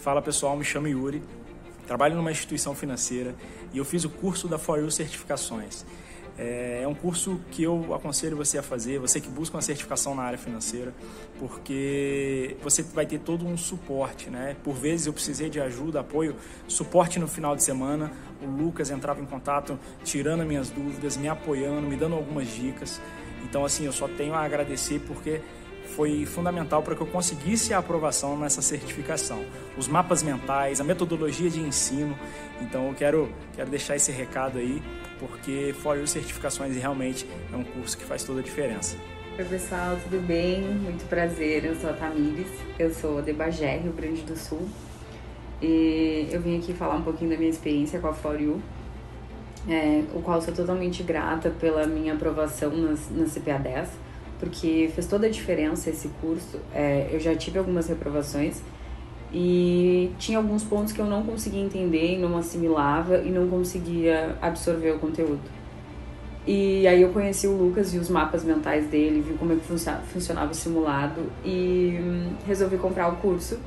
Fala pessoal, me chamo Yuri, trabalho numa instituição financeira e eu fiz o curso da For You Certificações. É um curso que eu aconselho você a fazer, você que busca uma certificação na área financeira, porque você vai ter todo um suporte, né? Por vezes eu precisei de ajuda, apoio, suporte no final de semana. O Lucas entrava em contato, tirando as minhas dúvidas, me apoiando, me dando algumas dicas. Então, assim, eu só tenho a agradecer porque foi fundamental para que eu conseguisse a aprovação nessa certificação. Os mapas mentais, a metodologia de ensino. Então eu quero deixar esse recado aí, porque For You Certificações realmente é um curso que faz toda a diferença. Oi pessoal, tudo bem? Muito prazer, eu sou a Tamires, eu sou de Bagé, Rio Grande do Sul. E eu vim aqui falar um pouquinho da minha experiência com a For You, o qual sou totalmente grata pela minha aprovação na CPA 10, porque fez toda a diferença esse curso. Eu já tive algumas reprovações e tinha alguns pontos que eu não conseguia entender, não assimilava e não conseguia absorver o conteúdo. E aí eu conheci o Lucas, vi os mapas mentais dele, vi como é que funcionava o simulado e resolvi comprar o curso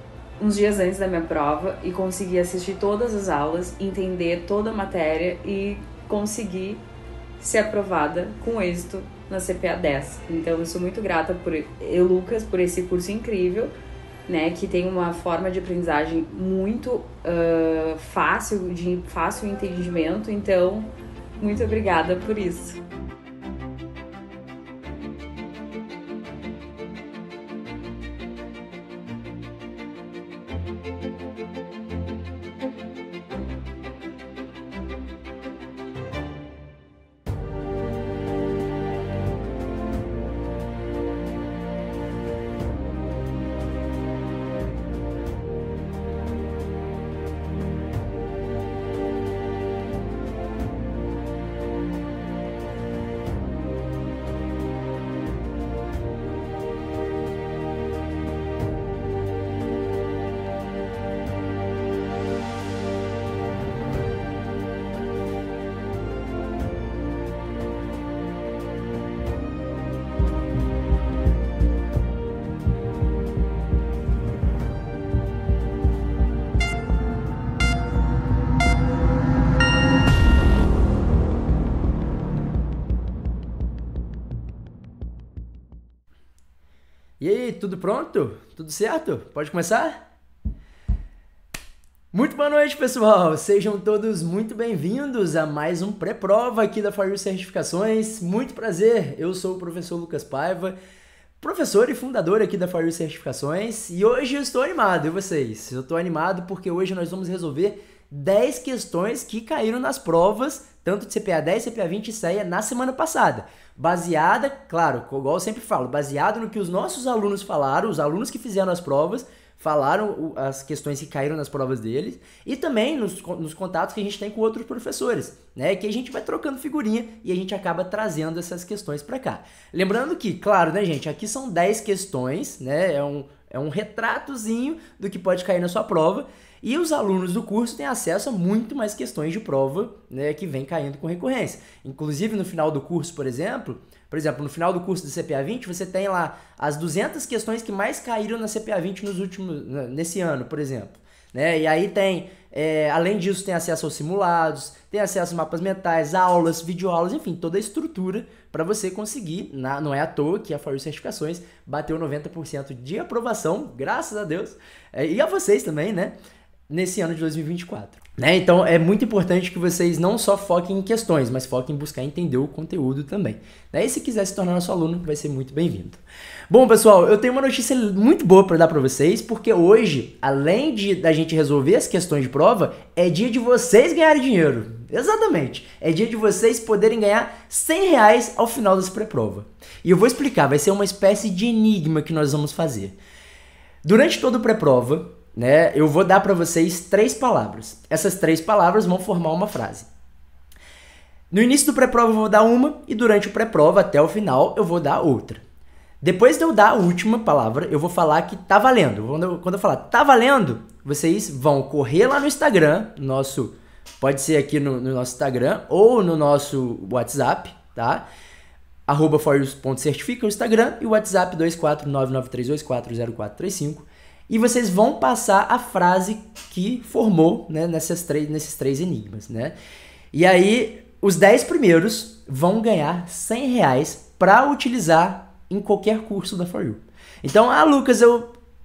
uns dias antes da minha prova e consegui assistir todas as aulas, entender toda a matéria e conseguir ser aprovada com êxito na CPA 10. Então eu sou muito grata por Lucas, por esse curso incrível, né, que tem uma forma de aprendizagem muito fácil, de fácil entendimento. Então, muito obrigada por isso. E aí, tudo pronto? Tudo certo? Pode começar? Muito boa noite, pessoal! Sejam todos muito bem-vindos a mais um pré-prova aqui da For You Certificações. Muito prazer, eu sou o professor Lucas Paiva, professor e fundador aqui da For You Certificações, e hoje eu estou animado, e vocês? Eu estou animado porque hoje nós vamos resolver 10 questões que caíram nas provas, tanto de CPA 10, CPA 20 e CEA na semana passada. Baseada, claro, igual eu sempre falo, baseado no que os nossos alunos falaram, os alunos que fizeram as provas, falaram as questões que caíram nas provas deles, e também nos contatos que a gente tem com outros professores, né? Que a gente vai trocando figurinha e a gente acaba trazendo essas questões para cá. Lembrando que, claro, né, gente, aqui são 10 questões, né? É um retratozinho do que pode cair na sua prova. E os alunos do curso têm acesso a muito mais questões de prova, né, que vem caindo com recorrência. Inclusive, no final do curso, por exemplo, no final do curso do CPA 20, você tem lá as 200 questões que mais caíram na CPA 20 nesse ano, por exemplo. Né? E aí tem, além disso, tem acesso aos simulados, tem acesso a mapas mentais, aulas, videoaulas, enfim, toda a estrutura para você conseguir. Não é à toa que a For You Certificações bateu 90% de aprovação, graças a Deus, e a vocês também, né? Nesse ano de 2024. Né? Então é muito importante que vocês não só foquem em questões, mas foquem em buscar entender o conteúdo também. Né? E se quiser se tornar nosso aluno, vai ser muito bem-vindo. Bom, pessoal, eu tenho uma notícia muito boa para dar para vocês, porque hoje, além da gente resolver as questões de prova, é dia de vocês ganharem dinheiro. Exatamente. É dia de vocês poderem ganhar R$100 ao final dessa pré-prova. E eu vou explicar, vai ser uma espécie de enigma que nós vamos fazer. Durante toda a pré-prova, né, eu vou dar para vocês 3 palavras. Essas 3 palavras vão formar uma frase. No início do pré-prova eu vou dar uma e durante o pré-prova até o final eu vou dar outra. Depois de eu dar a última palavra, eu vou falar que tá valendo. Quando eu falar tá valendo, vocês vão correr lá no Instagram, pode ser aqui no nosso Instagram ou no nosso WhatsApp, tá? @foryou.certifica o Instagram e o WhatsApp 24993240435. e vocês vão passar a frase que formou, né, nesses três enigmas, né? E aí, os 10 primeiros vão ganhar R$100 para utilizar em qualquer curso da For You. Então, Lucas,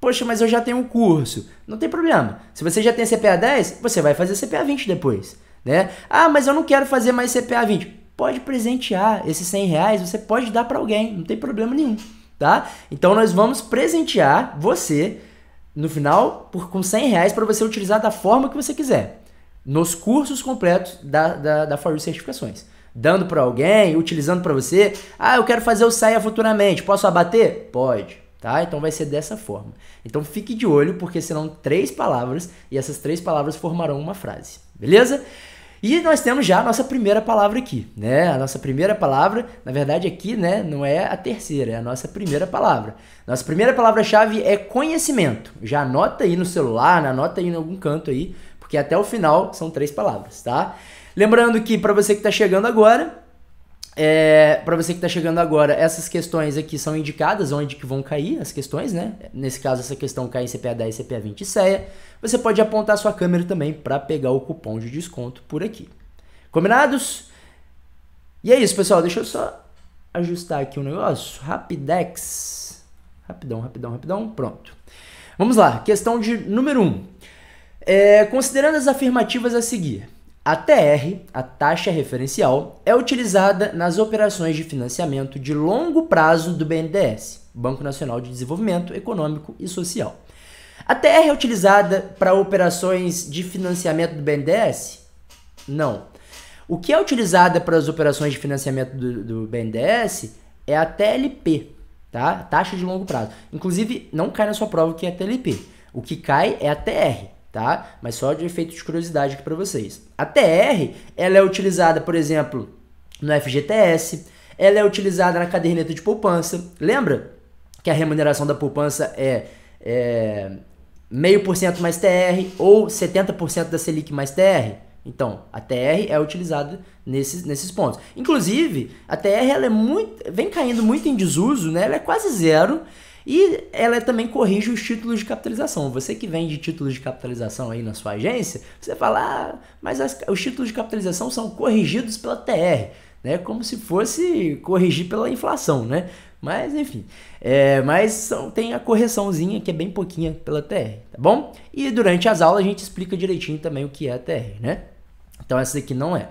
poxa, mas eu já tenho um curso. Não tem problema. Se você já tem CPA 10, você vai fazer CPA 20 depois, né? Mas eu não quero fazer mais CPA 20. Pode presentear esses R$100, você pode dar para alguém, não tem problema nenhum, tá? Então, nós vamos presentear você no final com R$100 para você utilizar da forma que você quiser, nos cursos completos da For You Certificações. Dando para alguém, utilizando para você. Eu quero fazer o SAIA futuramente, posso abater? Pode, tá? Então vai ser dessa forma. Então fique de olho, porque serão 3 palavras e essas 3 palavras formarão uma frase, beleza? E nós temos já a nossa primeira palavra aqui, né? A nossa primeira palavra, na verdade aqui, né, não é a terceira, é a nossa primeira palavra. Nossa primeira palavra-chave é conhecimento. Já anota aí no celular, anota aí em algum canto aí, porque até o final são 3 palavras, tá? Lembrando que para você que está chegando agora, essas questões aqui são indicadas onde que vão cair as questões, né? Nesse caso, essa questão cai em CPA 10, CPA 20 e CEA. Você pode apontar sua câmera também para pegar o cupom de desconto por aqui. Combinados? E é isso, pessoal. Deixa eu só ajustar aqui um negócio. Rapidex. Rapidão. Pronto. Vamos lá. Questão de número 1. Considerando as afirmativas a seguir. A TR, a taxa referencial, é utilizada nas operações de financiamento de longo prazo do BNDES, Banco Nacional de Desenvolvimento Econômico e Social. A TR é utilizada para operações de financiamento do BNDES? Não. O que é utilizada para as operações de financiamento do BNDES é a TLP, tá? Taxa de longo prazo. Inclusive, não cai na sua prova que é a TLP. O que cai é a TR. Tá? Mas só de efeito de curiosidade aqui para vocês. A TR, ela é utilizada, por exemplo, no FGTS, ela é utilizada na caderneta de poupança. Lembra que a remuneração da poupança é 0,5% mais TR ou 70% da Selic mais TR? Então, a TR é utilizada nesses pontos. Inclusive, a TR ela vem caindo muito em desuso, né? Ela é quase zero. E ela também corrige os títulos de capitalização. Você que vende títulos de capitalização aí na sua agência, você fala, mas os títulos de capitalização são corrigidos pela TR, né? Como se fosse corrigir pela inflação, né? Mas, enfim, tem a correçãozinha que é bem pouquinha pela TR, tá bom? E durante as aulas a gente explica direitinho também o que é a TR, né? Então essa aqui não é.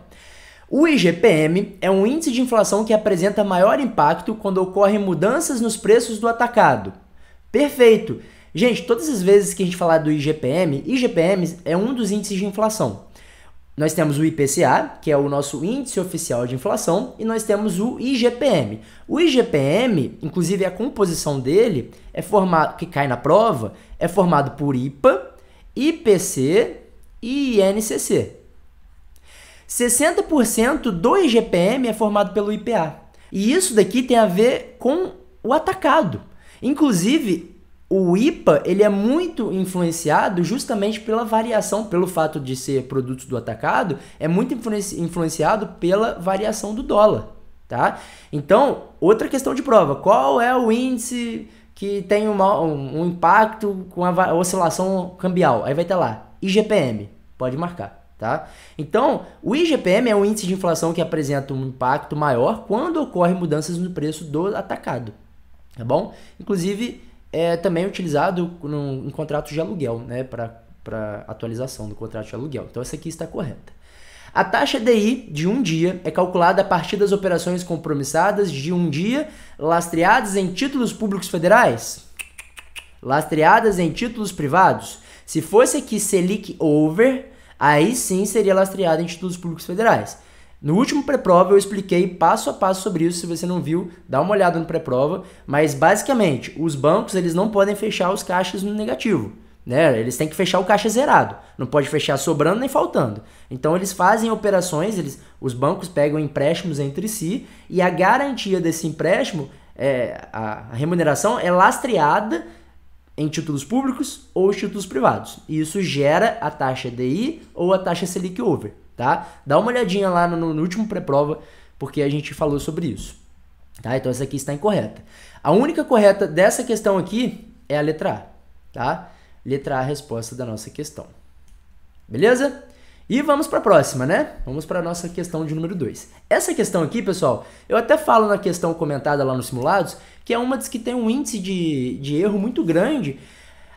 O IGPM é um índice de inflação que apresenta maior impacto quando ocorrem mudanças nos preços do atacado. Perfeito! Gente, todas as vezes que a gente falar do IGPM é um dos índices de inflação. Nós temos o IPCA, que é o nosso índice oficial de inflação, e nós temos o IGPM. O IGPM, inclusive a composição dele, que cai na prova, é formado por IPA, IPC e INCC. 60% do IGPM é formado pelo IPA. E isso daqui tem a ver com o atacado. Inclusive, o IPA ele é muito influenciado justamente pela variação, pelo fato de ser produtos do atacado, é muito influenciado pela variação do dólar. Tá? Então, outra questão de prova. Qual é o índice que tem um impacto com a oscilação cambial? Aí vai estar lá, IGPM. Pode marcar. Tá? Então, o IGPM é um índice de inflação que apresenta um impacto maior quando ocorrem mudanças no preço do atacado, tá bom? Inclusive, é também utilizado em contratos de aluguel, né, para atualização do contrato de aluguel. Então, essa aqui está correta. A taxa DI de um dia é calculada a partir das operações compromissadas de um dia lastreadas em títulos públicos federais? Lastreadas em títulos privados? Se fosse aqui Selic over, aí sim seria lastreado em títulos públicos federais. No último pré-prova eu expliquei passo a passo sobre isso, se você não viu, dá uma olhada no pré-prova, mas basicamente os bancos eles não podem fechar os caixas no negativo, né? Eles têm que fechar o caixa zerado, não pode fechar sobrando nem faltando. Então eles fazem operações, os bancos pegam empréstimos entre si e a garantia desse empréstimo, a remuneração é lastreada em títulos públicos ou títulos privados. E isso gera a taxa DI ou a taxa Selic over, tá? Dá uma olhadinha lá no último pré-prova, porque a gente falou sobre isso. Tá? Então essa aqui está incorreta. A única correta dessa questão aqui é a letra A, tá? Letra A, a resposta da nossa questão. Beleza? E vamos para a próxima, né? Vamos para a nossa questão de número 2. Essa questão aqui, pessoal, eu até falo na questão comentada lá nos simulados, que é uma das que tem um índice de erro muito grande,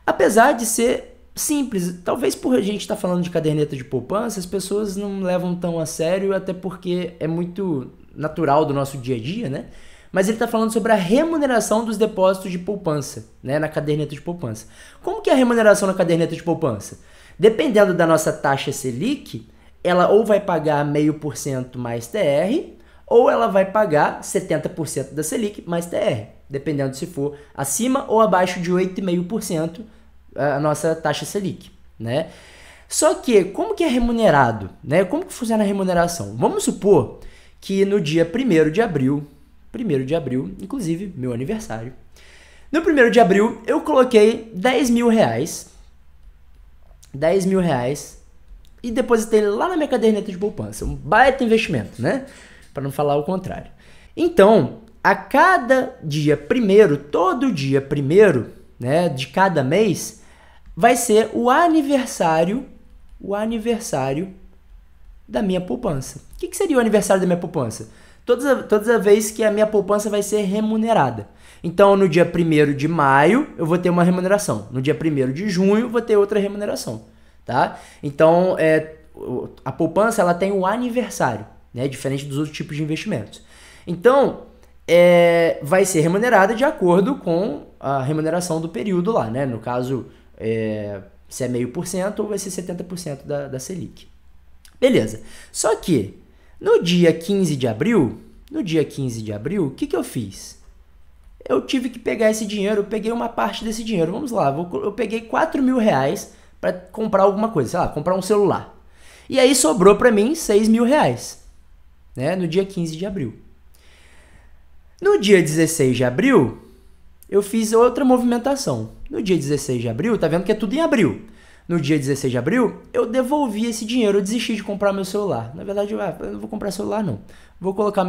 apesar de ser simples. Talvez por a gente estar falando de caderneta de poupança, as pessoas não levam tão a sério, até porque é muito natural do nosso dia a dia, né? Mas ele está falando sobre a remuneração dos depósitos de poupança, né, na caderneta de poupança. Como que é a remuneração na caderneta de poupança? Dependendo da nossa taxa Selic, ela ou vai pagar 0,5% mais TR, ou ela vai pagar 70% da Selic mais TR, dependendo se for acima ou abaixo de 8,5% a nossa taxa Selic, né? Só que, como que é remunerado, né? Como que funciona a remuneração? Vamos supor que no dia 1º de abril, inclusive meu aniversário, no 1º de abril eu coloquei 10 mil reais e depositei lá na minha caderneta de poupança. Um baita investimento, né? Para não falar o contrário. Então, a cada dia 1º, todo dia 1º, né, de cada mês, vai ser o aniversário da minha poupança. O que seria o aniversário da minha poupança? Toda vez que a minha poupança vai ser remunerada. Então, no dia 1º de maio, eu vou ter uma remuneração. No dia 1º de junho, vou ter outra remuneração. Tá? Então, a poupança ela tem um aniversário, né? Diferente dos outros tipos de investimentos. Então, vai ser remunerada de acordo com a remuneração do período lá. Né? No caso, se é 0,5% ou vai ser 70% da Selic. Beleza. Só que, no dia 15 de abril, o que eu fiz? Eu tive que pegar esse dinheiro, eu peguei uma parte desse dinheiro. Vamos lá, eu peguei 4 mil reais para comprar alguma coisa, sei lá, comprar um celular. E aí sobrou para mim 6 mil reais, né, no dia 15 de abril. No dia 16 de abril, eu fiz outra movimentação. No dia 16 de abril, tá vendo que é tudo em abril. No dia 16 de abril, eu devolvi esse dinheiro, eu desisti de comprar meu celular. Na verdade, eu não vou comprar celular, não. Vou colocar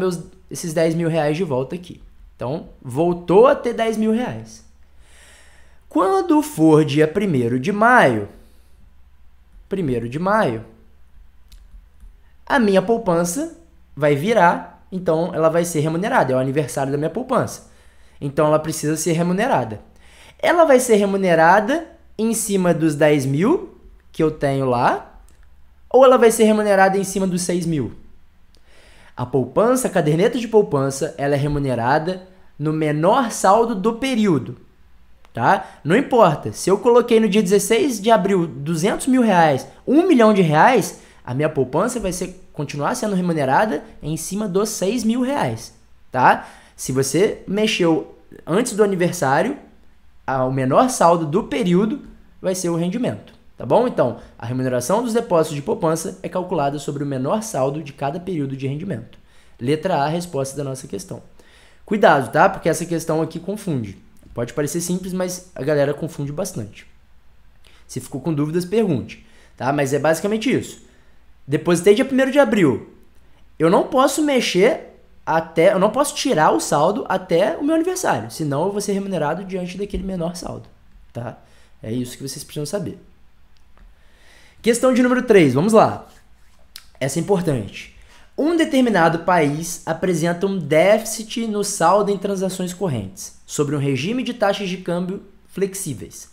esses 10 mil reais de volta aqui. Então, voltou a ter 10 mil reais. Quando for dia 1º de maio, a minha poupança vai virar, então ela vai ser remunerada. É o aniversário da minha poupança. Então, ela precisa ser remunerada. Ela vai ser remunerada em cima dos 10 mil que eu tenho lá, ou ela vai ser remunerada em cima dos 6 mil? A poupança, a caderneta de poupança, ela é remunerada no menor saldo do período, tá? Não importa, se eu coloquei no dia 16 de abril 200 mil reais, 1 milhão de reais, a minha poupança vai continuar sendo remunerada em cima dos 6 mil reais, tá? Se você mexeu antes do aniversário, o menor saldo do período vai ser o rendimento, tá bom? Então, a remuneração dos depósitos de poupança é calculada sobre o menor saldo de cada período de rendimento. Letra A, a resposta da nossa questão. Cuidado, tá? Porque essa questão aqui confunde. Pode parecer simples, mas a galera confunde bastante. Se ficou com dúvidas, pergunte, tá? Mas é basicamente isso. Depositei dia 1º de abril. Eu não posso eu não posso tirar o saldo até o meu aniversário, senão eu vou ser remunerado diante daquele menor saldo, tá? É isso que vocês precisam saber. Questão de número 3, vamos lá. Essa é importante. Um determinado país apresenta um déficit no saldo em transações correntes, sobre um regime de taxas de câmbio flexíveis.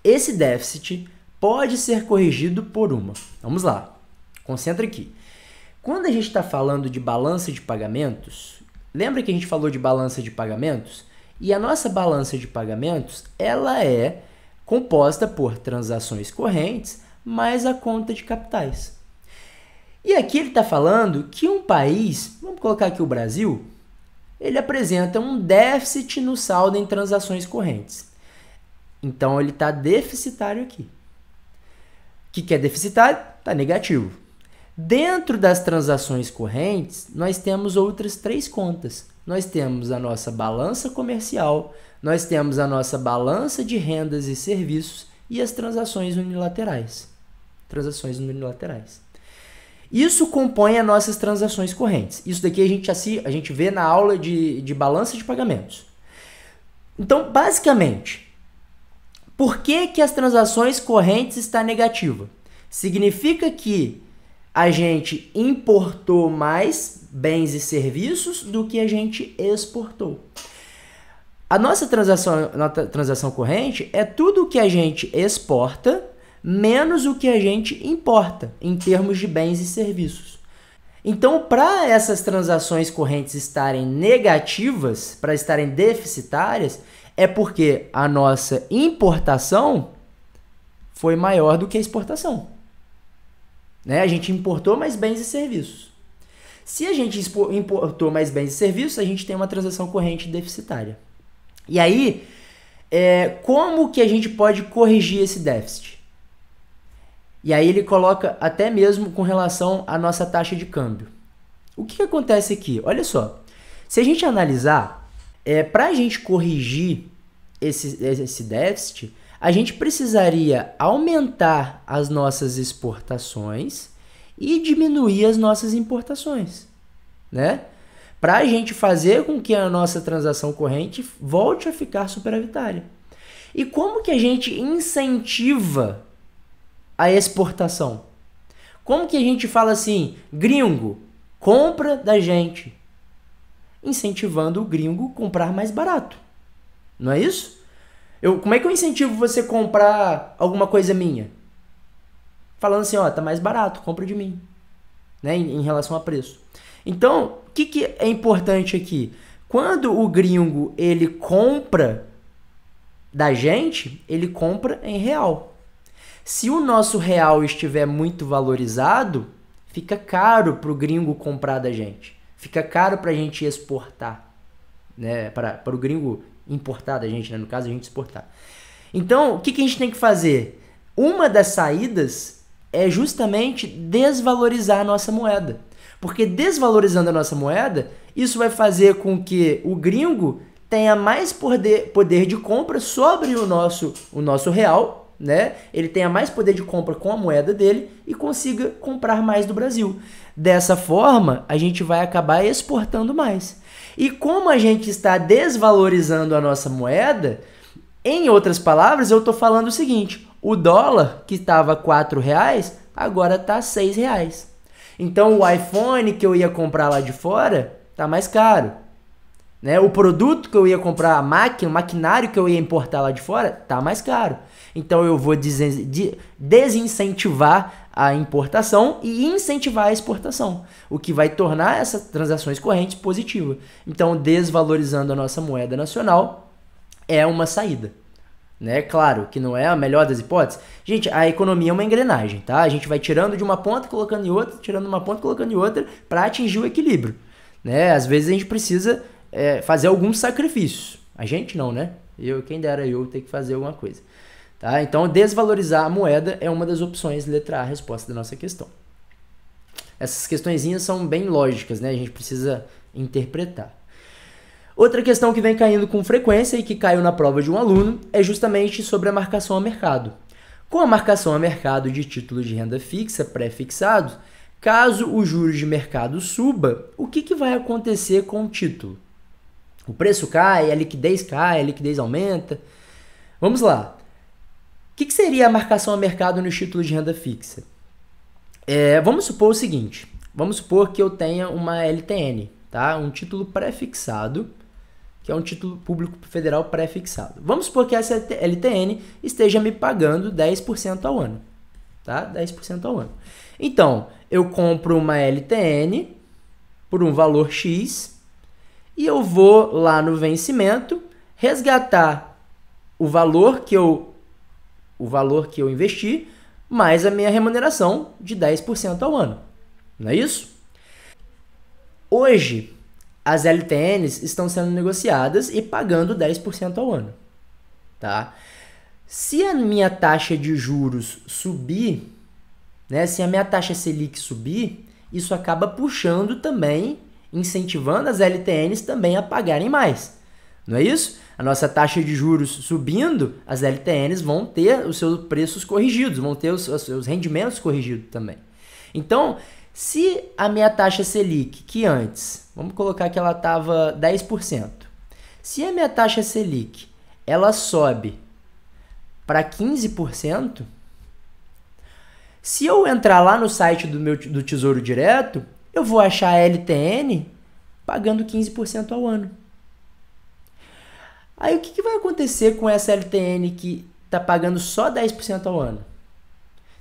Esse déficit pode ser corrigido por uma. Vamos lá, concentra aqui. Quando a gente está falando de balança de pagamentos, lembra que a gente falou de balança de pagamentos? E a nossa balança de pagamentos, ela é composta por transações correntes mais a conta de capitais. E aqui ele está falando que um país, vamos colocar aqui o Brasil, ele apresenta um déficit no saldo em transações correntes. Então ele está deficitário aqui. O que é deficitário? Está negativo. Dentro das transações correntes, nós temos outras 3 contas. Nós temos a nossa balança comercial, nós temos a nossa balança de rendas e serviços e as transações unilaterais. Isso compõe as nossas transações correntes. Isso daqui a gente vê na aula de balança de pagamentos. Então, basicamente, Por que as transações correntes estão negativas? Significa que a gente importou mais bens e serviços do que a gente exportou. A nossa transação corrente é tudo o que a gente exporta menos o que a gente importa em termos de bens e serviços. Então, para essas transações correntes estarem negativas, para estarem deficitárias, é porque a nossa importação foi maior do que a exportação. Né? A gente importou mais bens e serviços. Se a gente importou mais bens e serviços, a gente tem uma transação corrente deficitária. E aí, como que a gente pode corrigir esse déficit? E aí ele coloca até mesmo com relação à nossa taxa de câmbio. O que acontece aqui? Olha só, se a gente analisar, para a gente corrigir esse déficit, a gente precisaria aumentar as nossas exportações e diminuir as nossas importações, né? Para a gente fazer com que a nossa transação corrente volte a ficar superavitária. E como que a gente incentiva a exportação? Como que a gente fala assim, gringo, compra da gente? Incentivando o gringo a comprar mais barato. Não é isso? Como é que eu incentivo você a comprar alguma coisa minha? Falando assim, tá mais barato, compra de mim. Né? Em relação a preço. Então, o que é importante aqui? Quando o gringo ele compra da gente, ele compra em real. Se o nosso real estiver muito valorizado, fica caro para o gringo comprar da gente. Fica caro para a gente exportar. Né? Para o gringo importar da gente, né? No caso, a gente exportar. Então, o que a gente tem que fazer? Uma das saídas é justamente desvalorizar a nossa moeda. Porque desvalorizando a nossa moeda, isso vai fazer com que o gringo tenha mais poder de compra sobre o nosso real, né? Ele tenha mais poder de compra com a moeda dele e consiga comprar mais do Brasil. Dessa forma, a gente vai acabar exportando mais. E como a gente está desvalorizando a nossa moeda, em outras palavras, eu estou falando o seguinte, o dólar que estava R$4, agora está R$6. Então o iPhone que eu ia comprar lá de fora está mais caro. Né? O produto que eu ia comprar, o maquinário que eu ia importar lá de fora, está mais caro. Então eu vou desincentivar a importação e incentivar a exportação, o que vai tornar essas transações correntes positivas. Então, desvalorizando a nossa moeda nacional é uma saída. Né? Claro que não é a melhor das hipóteses. Gente, a economia é uma engrenagem, tá? A gente vai tirando de uma ponta, colocando em outra, tirando de uma ponta, colocando em outra, para atingir o equilíbrio. Né? Às vezes a gente precisa fazer alguns sacrifícios. A gente não, né? Quem dera eu ter que fazer alguma coisa. Tá? Então, desvalorizar a moeda é uma das opções, letra A, a resposta da nossa questão. Essas questõezinhas são bem lógicas, né? A gente precisa interpretar. Outra questão que vem caindo com frequência e que caiu na prova de um aluno é justamente sobre a marcação a mercado. Com a marcação a mercado de títulos de renda fixa pré-fixados, caso o juros de mercado suba, o que vai acontecer com o título? O preço cai, a liquidez aumenta. Vamos lá. O que seria a marcação a mercado nos títulos de renda fixa? Vamos supor o seguinte. Vamos supor que eu tenha uma LTN, tá? Um título pré-fixado, que é um título público federal pré-fixado. Vamos supor que essa LTN esteja me pagando 10% ao ano. Tá? 10% ao ano. Então, eu compro uma LTN por um valor X e eu vou lá no vencimento resgatar o valor que eu investi mais a minha remuneração de 10% ao ano. Não é isso? Hoje, as LTNs estão sendo negociadas e pagando 10% ao ano. Tá? Se a minha taxa de juros subir, né, se a minha taxa Selic subir, isso acaba puxando também, incentivando as LTNs também a pagarem mais. Não é isso? A nossa taxa de juros subindo, as LTNs vão ter os seus preços corrigidos, vão ter os seus rendimentos corrigidos também. Então, se a minha taxa Selic, que antes, vamos colocar que ela estava 10%, se a minha taxa Selic ela sobe para 15%, se eu entrar lá no site do Tesouro Direto, eu vou achar a LTN pagando 15% ao ano. Aí o que vai acontecer com essa LTN que está pagando só 10% ao ano?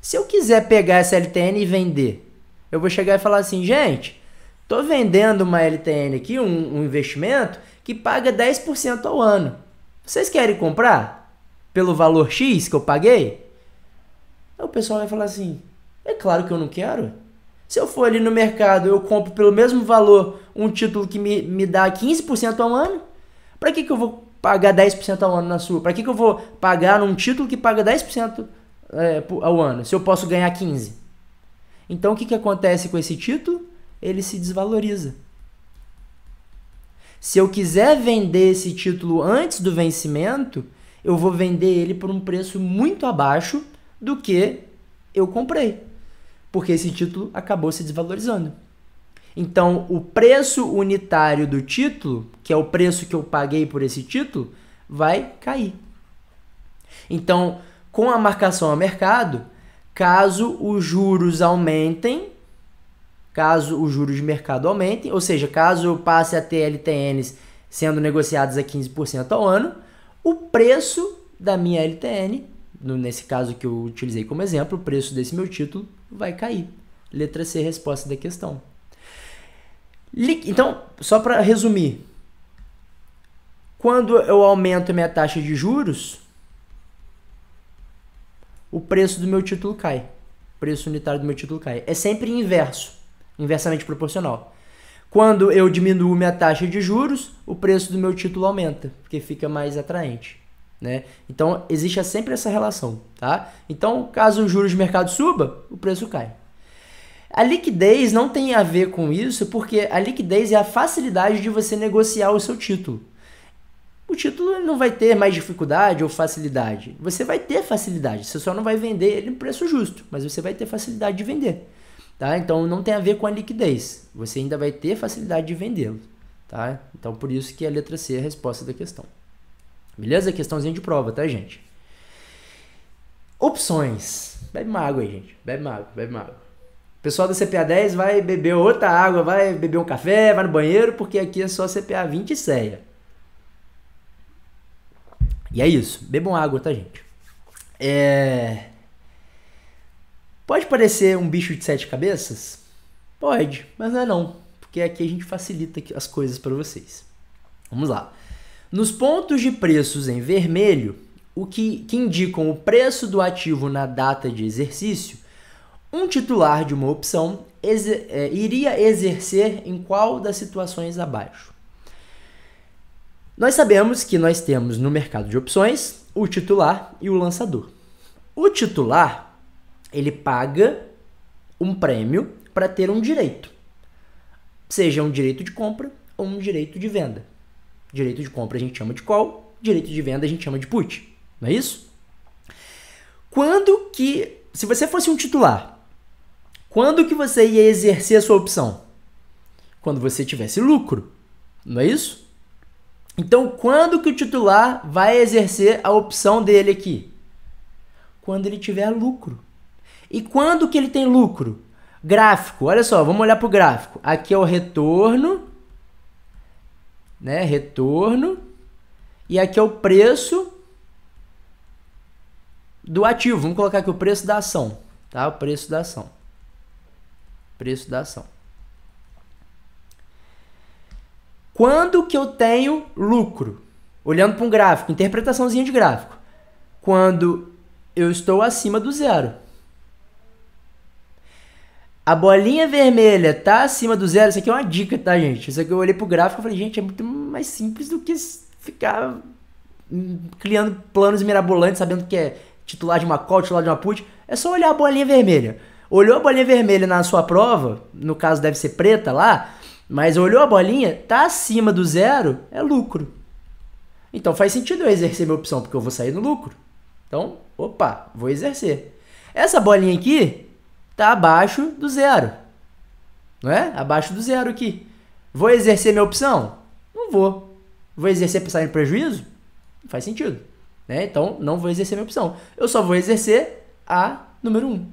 Se eu quiser pegar essa LTN e vender, eu vou chegar e falar assim, gente, estou vendendo uma LTN aqui, um investimento, que paga 10% ao ano. Vocês querem comprar pelo valor X que eu paguei? Aí o pessoal vai falar assim, é claro que eu não quero. Se eu for ali no mercado, eu compro pelo mesmo valor um título que me dá 15% ao ano, para que eu vou pagar 10% ao ano na sua? Para que eu vou pagar num título que paga 10% ao ano, se eu posso ganhar 15%? Então o que acontece com esse título? Ele se desvaloriza. Se eu quiser vender esse título antes do vencimento, eu vou vender ele por um preço muito abaixo do que eu comprei, porque esse título acabou se desvalorizando. Então, o preço unitário do título, que é o preço que eu paguei por esse título, vai cair. Então, com a marcação a mercado, caso os juros aumentem, caso os juros de mercado aumentem, ou seja, caso eu passe a ter LTNs sendo negociados a 15% ao ano, o preço da minha LTN, nesse caso que eu utilizei como exemplo, o preço desse meu título vai cair. Letra C, resposta da questão. Então, só para resumir, quando eu aumento a minha taxa de juros, o preço do meu título cai. O preço unitário do meu título cai. É sempre inverso, inversamente proporcional. Quando eu diminuo minha taxa de juros, o preço do meu título aumenta, porque fica mais atraente, né? Então, existe sempre essa relação, tá? Então, caso os juros de mercado suba, o preço cai. A liquidez não tem a ver com isso, porque a liquidez é a facilidade de você negociar o seu título. O título não vai ter mais dificuldade ou facilidade. Você vai ter facilidade, você só não vai vender ele no preço justo, mas você vai ter facilidade de vender. Tá? Então não tem a ver com a liquidez, você ainda vai ter facilidade de vendê-lo. Tá? Então por isso que a letra C é a resposta da questão. Beleza? Questãozinha de prova, tá, gente? Opções. Bebe uma água aí, gente. Bebe uma água, bebe uma água. O pessoal da CPA 10 vai beber outra água, vai beber um café, vai no banheiro, porque aqui é só CPA 20 e ceia. E é isso. Bebam água, tá, gente? Pode parecer um bicho de 7 cabeças? Pode, mas não é não. Porque aqui a gente facilita as coisas para vocês. Vamos lá. Nos pontos de preços em vermelho, o que indicam o preço do ativo na data de exercício, um titular de uma opção iria exercer em qual das situações abaixo? Nós sabemos que nós temos no mercado de opções o titular e o lançador. O titular, ele paga um prêmio para ter um direito, seja um direito de compra ou um direito de venda. Direito de compra a gente chama de call, direito de venda a gente chama de put, não é isso? Se você fosse um titular, quando que você ia exercer a sua opção? Quando você tivesse lucro, não é isso? Então, quando que o titular vai exercer a opção dele aqui? Quando ele tiver lucro. E quando que ele tem lucro? Gráfico, olha só, vamos olhar para o gráfico. Aqui é o retorno, né? Retorno. E aqui é o preço do ativo. Vamos colocar aqui o preço da ação, tá? O preço da ação. Preço da ação. Quando que eu tenho lucro? Olhando para um gráfico, interpretaçãozinha de gráfico. Quando eu estou acima do zero. A bolinha vermelha está acima do zero. Isso aqui é uma dica, tá, gente? Isso aqui eu olhei para o gráfico e falei, gente, é muito mais simples do que ficar criando planos mirabolantes, sabendo que é titular de uma call, titular de uma put. É só olhar a bolinha vermelha. Olhou a bolinha vermelha na sua prova, no caso deve ser preta lá, mas olhou a bolinha, tá acima do zero, é lucro. Então faz sentido eu exercer minha opção, porque eu vou sair no lucro. Então, opa, vou exercer. Essa bolinha aqui tá abaixo do zero. Não é? Abaixo do zero aqui. Vou exercer minha opção? Não vou. Vou exercer para sair no prejuízo? Não faz sentido. né? Então, não vou exercer minha opção. Eu só vou exercer a número 1.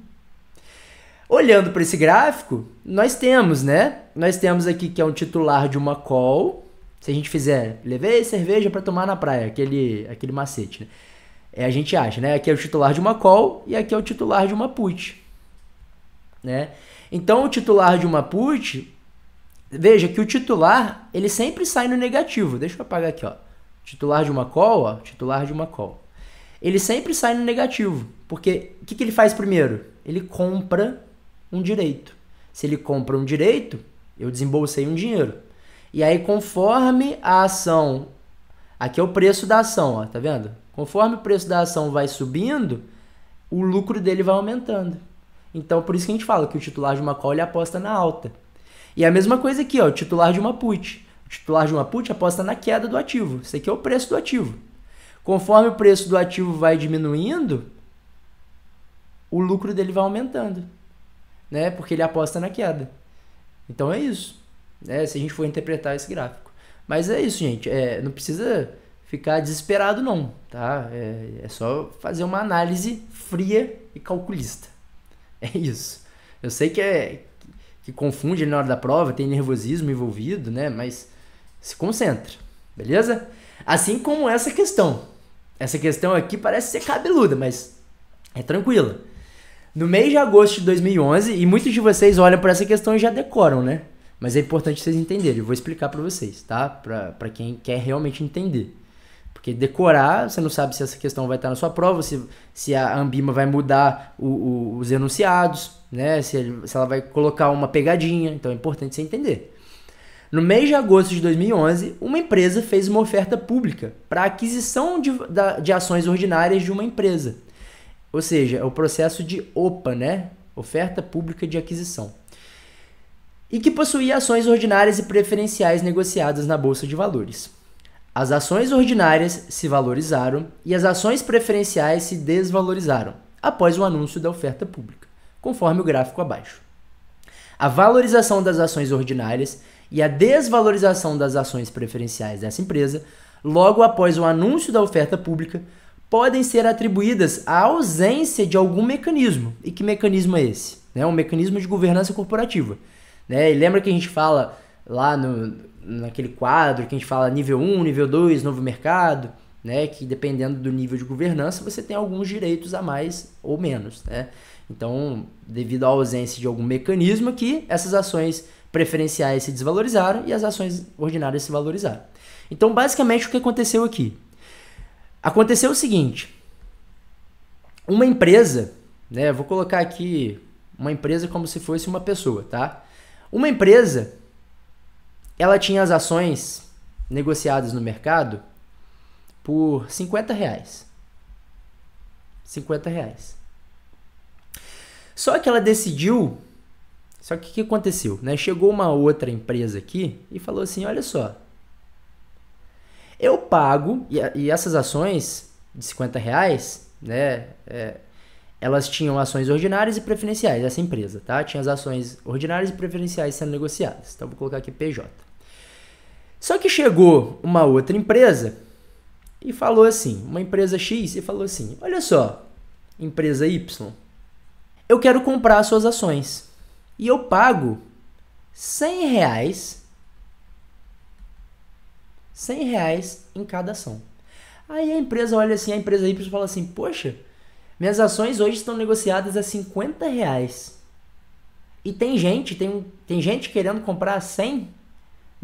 Olhando para esse gráfico, nós temos, né? Nós temos aqui que é um titular de uma call. Se a gente fizer, levei cerveja para tomar na praia, aquele macete, né? A gente acha, né? Aqui é o titular de uma call e aqui é o titular de uma put, né? Então, o titular de uma put, veja que o titular, ele sempre sai no negativo. Deixa eu apagar aqui, ó. Titular de uma call, ó, titular de uma call. Ele sempre sai no negativo, porque o que ele faz primeiro? Ele compra um direito. Se ele compra um direito, eu desembolsei um dinheiro. E aí, conforme a ação, aqui é o preço da ação, ó, tá vendo? Conforme o preço da ação vai subindo, o lucro dele vai aumentando. Então, por isso que a gente fala que o titular de uma call ele aposta na alta. E a mesma coisa aqui, ó, o titular de uma put. O titular de uma put aposta na queda do ativo. Isso aqui é o preço do ativo. Conforme o preço do ativo vai diminuindo, o lucro dele vai aumentando, né? Porque ele aposta na queda. Então é isso, né? Se a gente for interpretar esse gráfico. Mas é isso, gente. Não precisa ficar desesperado, não, tá? É só fazer uma análise fria e calculista. É isso. Eu sei que confunde na hora da prova, tem nervosismo envolvido, né? Mas se concentra, beleza? Assim como essa questão. Essa questão aqui parece ser cabeluda, mas é tranquila. No mês de agosto de 2011, e muitos de vocês olham para essa questão e já decoram, né? Mas é importante vocês entenderem. Eu vou explicar para vocês, tá? Para quem quer realmente entender. Porque decorar, você não sabe se essa questão vai estar na sua prova, se a Anbima vai mudar os enunciados, né? Se ela vai colocar uma pegadinha. Então é importante você entender. No mês de agosto de 2011, uma empresa fez uma oferta pública para aquisição de ações ordinárias de uma empresa. Ou seja, é o processo de OPA, né? Oferta Pública de Aquisição. E que possuía ações ordinárias e preferenciais negociadas na Bolsa de Valores. As ações ordinárias se valorizaram e as ações preferenciais se desvalorizaram após o anúncio da oferta pública, conforme o gráfico abaixo. A valorização das ações ordinárias e a desvalorização das ações preferenciais dessa empresa, logo após o anúncio da oferta pública, podem ser atribuídas à ausência de algum mecanismo. E que mecanismo é esse? Um mecanismo de governança corporativa. E lembra que a gente fala lá naquele quadro, que a gente fala nível 1, nível 2, novo mercado, que dependendo do nível de governança, você tem alguns direitos a mais ou menos. Então, devido à ausência de algum mecanismo aqui, essas ações preferenciais se desvalorizaram e as ações ordinárias se valorizaram. Então, basicamente, o que aconteceu aqui? Aconteceu o seguinte, uma empresa, vou colocar aqui uma empresa como se fosse uma pessoa, tá? Uma empresa, ela tinha as ações negociadas no mercado por R$50. R$50. Só que ela decidiu... Só que o que aconteceu? Chegou uma outra empresa aqui e falou assim, olha só, eu pago, e essas ações de R$50, elas tinham ações ordinárias e preferenciais, essa empresa, tá? Tinha as ações ordinárias e preferenciais sendo negociadas. Então, vou colocar aqui PJ. Só que chegou uma outra empresa e falou assim, uma empresa X, e falou assim, olha só, empresa Y, eu quero comprar as suas ações. E eu pago R$100 em cada ação. Aí a empresa olha assim, a empresa Y fala assim, poxa, minhas ações hoje estão negociadas a R$50. E tem gente querendo comprar a 100,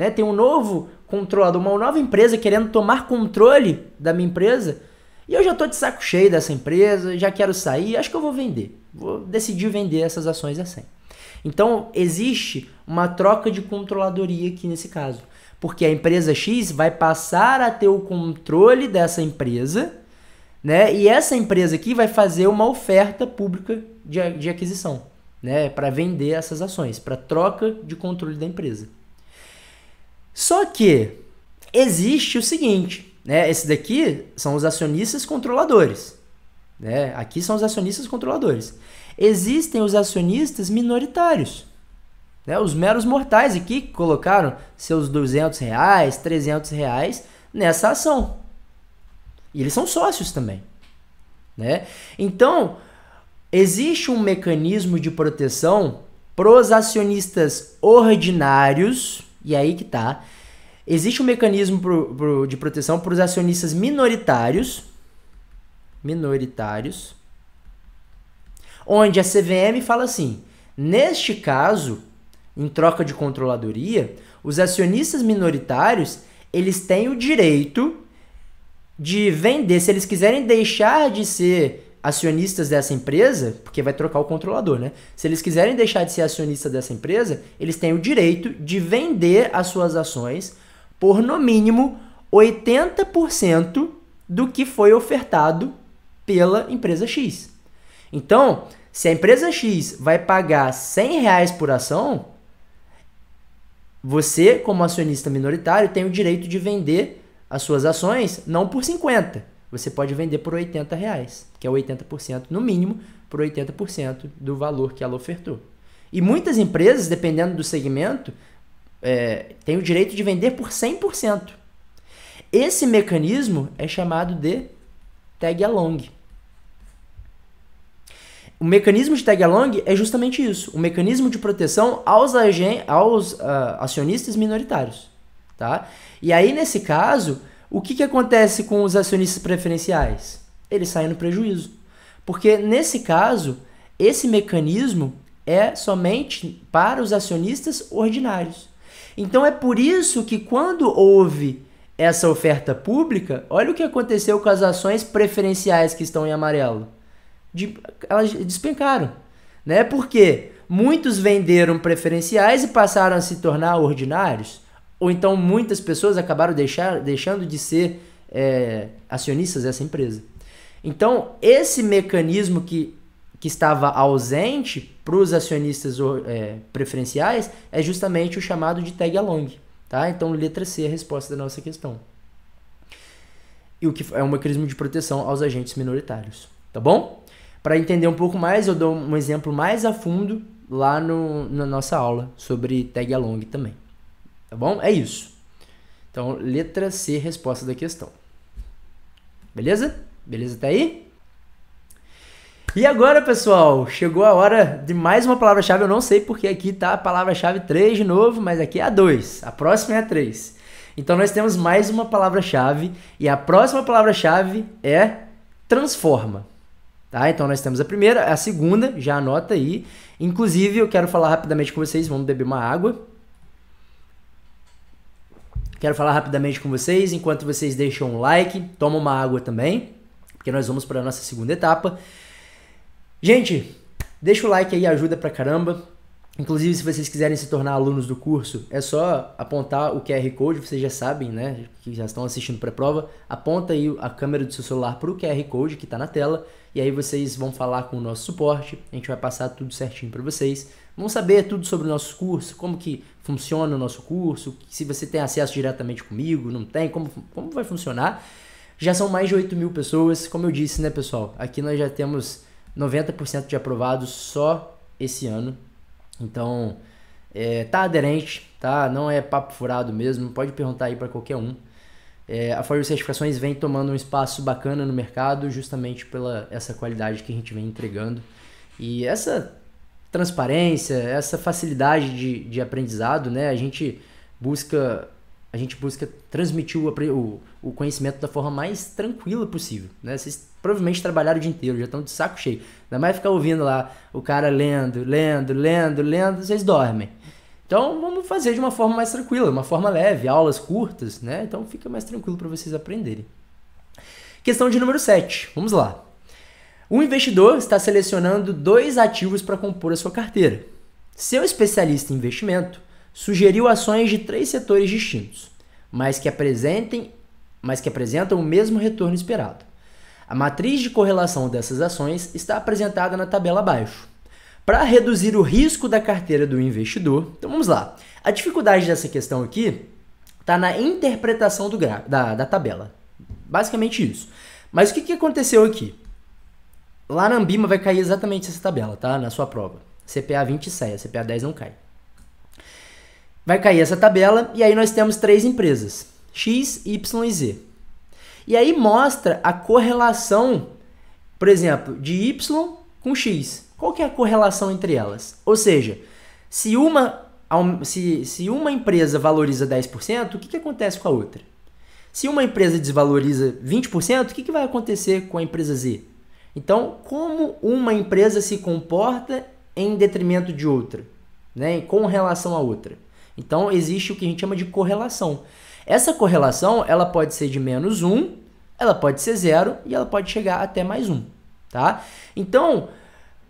Tem um novo controlador, uma nova empresa querendo tomar controle da minha empresa. E eu já estou de saco cheio dessa empresa, já quero sair, acho que eu vou vender. Vou decidir vender essas ações a 100. Então, existe uma troca de controladoria aqui nesse caso. Porque a empresa X vai passar a ter o controle dessa empresa, e essa empresa aqui vai fazer uma oferta pública de aquisição, para vender essas ações, para troca de controle da empresa. Só que existe o seguinte, esse daqui são os acionistas controladores. Aqui são os acionistas controladores. Existem os acionistas minoritários, os meros mortais aqui que colocaram seus R$200, R$300 nessa ação. E eles são sócios também, né? Então, existe um mecanismo de proteção para os acionistas ordinários, e aí que tá. Existe um mecanismo de proteção para os acionistas minoritários, onde a CVM fala assim, neste caso, em troca de controladoria, os acionistas minoritários, eles têm o direito de vender, se eles quiserem deixar de ser acionistas dessa empresa, porque vai trocar o controlador, né? Se eles quiserem deixar de ser acionista dessa empresa, eles têm o direito de vender as suas ações por, no mínimo, 80% do que foi ofertado pela empresa X. Então, se a empresa X vai pagar R$100 por ação, você, como acionista minoritário, tem o direito de vender as suas ações não por 50. Você pode vender por R$80, que é 80%, no mínimo, por 80% do valor que ela ofertou. E muitas empresas, dependendo do segmento, têm o direito de vender por 100%. Esse mecanismo é chamado de tag-along. O mecanismo de tag-along é justamente isso, um mecanismo de proteção aos acionistas minoritários. Tá? E aí, nesse caso, o que acontece com os acionistas preferenciais? Eles saem no prejuízo. Porque, nesse caso, esse mecanismo é somente para os acionistas ordinários. Então, é por isso que quando houve essa oferta pública, olha o que aconteceu com as ações preferenciais que estão em amarelo. Elas despencaram, né? Porque muitos venderam preferenciais e passaram a se tornar ordinários, ou então muitas pessoas acabaram deixando de ser acionistas dessa empresa. Então, esse mecanismo que estava ausente para os acionistas preferenciais é justamente o chamado de tag-along. Tá? Então, letra C é a resposta da nossa questão. E o que é um mecanismo de proteção aos agentes minoritários. Tá bom? Para entender um pouco mais, eu dou um exemplo mais a fundo lá na nossa aula sobre tag-along também. Tá bom? É isso. Então, letra C, resposta da questão. Beleza? Beleza até aí? E agora, pessoal, chegou a hora de mais uma palavra-chave. Eu não sei porque aqui tá a palavra-chave 3 de novo, mas aqui é a 2. A próxima é a 3. Então, nós temos mais uma palavra-chave e a próxima palavra-chave é transforma. Tá? Então, nós temos a primeira, a segunda, já anota aí. Inclusive, eu quero falar rapidamente com vocês, vamos beber uma água. Quero falar rapidamente com vocês, enquanto vocês deixam um like, tomam uma água também, porque nós vamos para a nossa segunda etapa. Gente, deixa o like aí, ajuda pra caramba. Inclusive, se vocês quiserem se tornar alunos do curso, é só apontar o QR Code, vocês já sabem, né, que já estão assistindo pré-prova. Aponta aí a câmera do seu celular para o QR Code que está na tela, e aí vocês vão falar com o nosso suporte, a gente vai passar tudo certinho para vocês. Vão saber tudo sobre o nosso curso, como que funciona o nosso curso, se você tem acesso diretamente comigo, não tem, como vai funcionar. Já são mais de 8.000 pessoas, como eu disse, né, pessoal? Aqui nós já temos 90% de aprovados só esse ano. Então, tá aderente, tá? Não é papo furado mesmo, pode perguntar aí para qualquer um. A For You Certificações vem tomando um espaço bacana no mercado justamente pela essa qualidade que a gente vem entregando. E essa transparência, essa facilidade de aprendizado, né? A gente busca transmitir o conhecimento da forma mais tranquila possível, né? Vocês provavelmente trabalharam o dia inteiro, já estão de saco cheio. Ainda mais ficar ouvindo lá o cara lendo, vocês dormem. Então, vamos fazer de uma forma mais tranquila, uma forma leve, aulas curtas, né? Então, fica mais tranquilo para vocês aprenderem. Questão de número 7. Vamos lá. Um investidor está selecionando 2 ativos para compor a sua carteira. Seu especialista em investimento sugeriu ações de 3 setores distintos, mas que apresentam o mesmo retorno esperado. A matriz de correlação dessas ações está apresentada na tabela abaixo. Para reduzir o risco da carteira do investidor, então vamos lá. A dificuldade dessa questão aqui está na interpretação da tabela. Basicamente isso. Mas o que aconteceu aqui? Lá na Ambima vai cair exatamente essa tabela, tá? Na sua prova. CPA 20 e CEA, CPA 10 não cai. Vai cair essa tabela e aí nós temos 3 empresas, X, Y e Z. E aí mostra a correlação, por exemplo, de Y com X. Qual que é a correlação entre elas? Ou seja, se uma empresa valoriza 10%, o que acontece com a outra? Se uma empresa desvaloriza 20%, o que vai acontecer com a empresa Z? Então, como uma empresa se comporta em detrimento de outra, né? Com relação a outra? Então, existe o que a gente chama de correlação. Essa correlação ela pode ser de -1, ela pode ser 0 e ela pode chegar até +1. Tá? Então,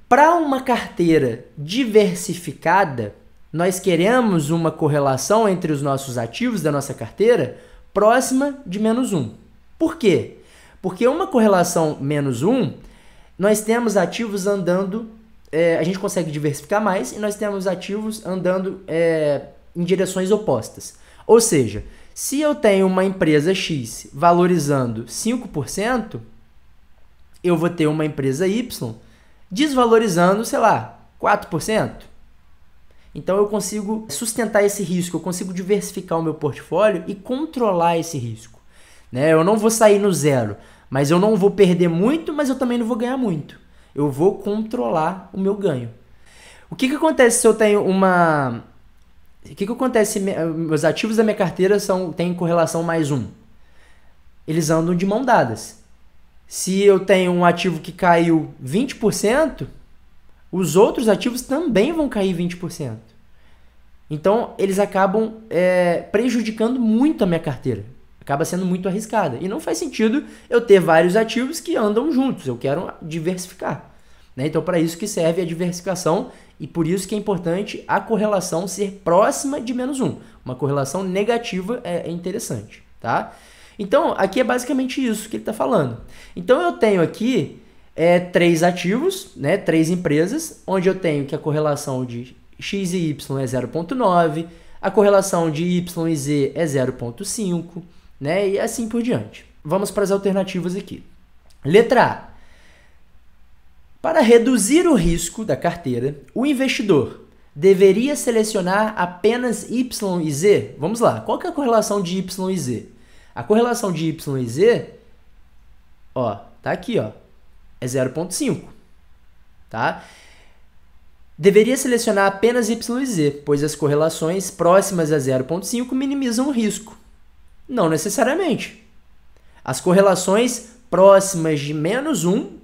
para uma carteira diversificada, nós queremos uma correlação entre os nossos ativos da nossa carteira próxima de -1. Por quê? Porque uma correlação -1, nós temos ativos andando, a gente consegue diversificar mais e nós temos ativos andando em direções opostas. Ou seja, se eu tenho uma empresa X valorizando 5%, eu vou ter uma empresa Y desvalorizando, sei lá, 4%. Então eu consigo sustentar esse risco, eu consigo diversificar o meu portfólio e controlar esse risco. Né? Eu não vou sair no zero, mas eu não vou perder muito, mas eu também não vou ganhar muito. Eu vou controlar o meu ganho. O que acontece se eu tenho uma... O que acontece se meus ativos da minha carteira têm correlação +1? Eles andam de mão dadas. Se eu tenho um ativo que caiu 20%, os outros ativos também vão cair 20%. Então, eles acabam prejudicando muito a minha carteira. Acaba sendo muito arriscada. E não faz sentido eu ter vários ativos que andam juntos. Eu quero diversificar. Né? Então, para isso que serve a diversificação e por isso que é importante a correlação ser próxima de -1. Uma correlação negativa é interessante. Tá? Então, aqui é basicamente isso que ele está falando. Então, eu tenho aqui 3 ativos, né, 3 empresas, onde eu tenho que a correlação de X e Y é 0,9, a correlação de Y e Z é 0,5, né, e assim por diante. Vamos para as alternativas aqui. Letra A. Para reduzir o risco da carteira, o investidor deveria selecionar apenas Y e Z? Vamos lá, qual que é a correlação de Y e Z? A correlação de Y e Z, ó, tá aqui, ó. É 0,5, tá? Deveria selecionar apenas Y e Z, pois as correlações próximas a 0,5 minimizam o risco. Não necessariamente. As correlações próximas de -1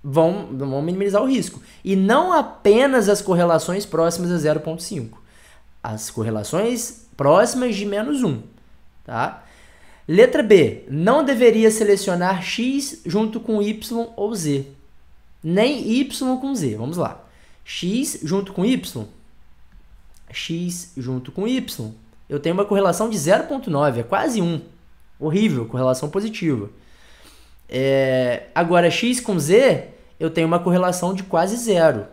vão minimizar o risco. E não apenas as correlações próximas a 0,5. As correlações próximas de -1, tá? Letra B. Não deveria selecionar X junto com Y ou Z. Nem Y com Z. Vamos lá. X junto com Y. X junto com Y. Eu tenho uma correlação de 0,9. É quase 1. Horrível. Correlação positiva. Agora, X com Z, eu tenho uma correlação de quase 0.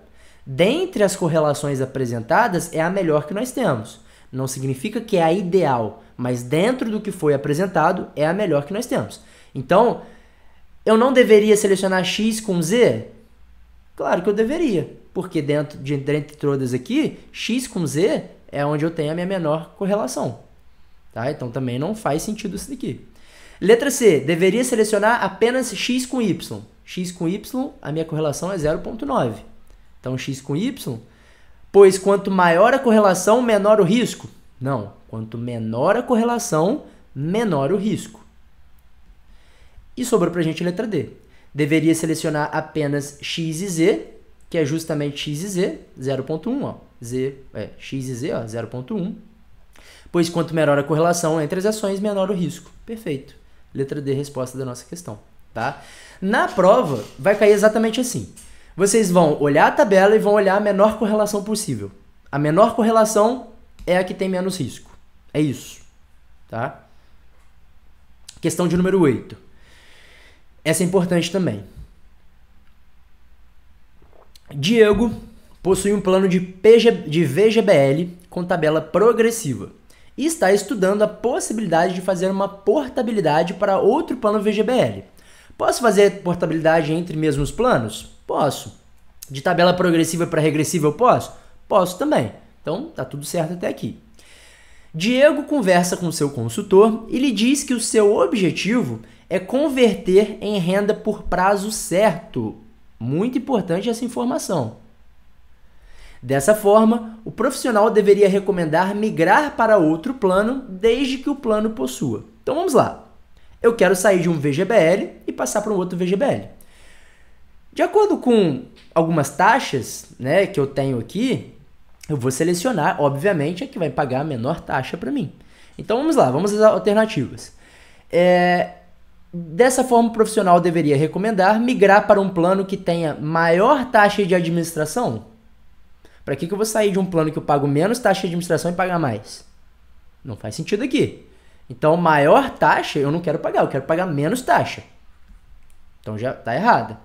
Dentre as correlações apresentadas, é a melhor que nós temos. Não significa que é a ideal, mas dentro do que foi apresentado, é a melhor que nós temos. Então, eu não deveria selecionar X com Z? Claro que eu deveria, porque dentre todas aqui, X com Z é onde eu tenho a minha menor correlação. Tá? Então, também não faz sentido isso daqui. Letra C. Deveria selecionar apenas X com Y. X com Y, a minha correlação é 0,9. Então, X com Y... Pois quanto maior a correlação, menor o risco? Não. Quanto menor a correlação, menor o risco. E sobrou para a gente a letra D. Deveria selecionar apenas X e Z, que é justamente X e Z, 0,1. Ó. X e Z, 0,1. Pois quanto menor a correlação entre as ações, menor o risco. Perfeito. Letra D, resposta da nossa questão. Tá? Na prova, vai cair exatamente assim. Vocês vão olhar a tabela e vão olhar a menor correlação possível. A menor correlação é a que tem menos risco. É isso. Tá? Questão de número 8. Essa é importante também. Diego possui um plano de VGBL com tabela progressiva e está estudando a possibilidade de fazer uma portabilidade para outro plano VGBL. Posso fazer portabilidade entre mesmos planos? Posso. De tabela progressiva para regressiva eu posso? Posso também. Então, tá tudo certo até aqui. Diego conversa com seu consultor e lhe diz que o seu objetivo é converter em renda por prazo certo. Muito importante essa informação. Dessa forma, o profissional deveria recomendar migrar para outro plano desde que o plano possua. Então vamos lá. Eu quero sair de um VGBL e passar para um outro VGBL. De acordo com algumas taxas, né, que eu tenho aqui, eu vou selecionar, obviamente, a que vai pagar a menor taxa para mim. Então vamos lá, vamos às alternativas. Dessa forma, o profissional deveria recomendar migrar para um plano que tenha maior taxa de administração. Para que eu vou sair de um plano que eu pago menos taxa de administração e pagar mais? Não faz sentido aqui. Então, maior taxa eu não quero pagar, eu quero pagar menos taxa. Então já está errada.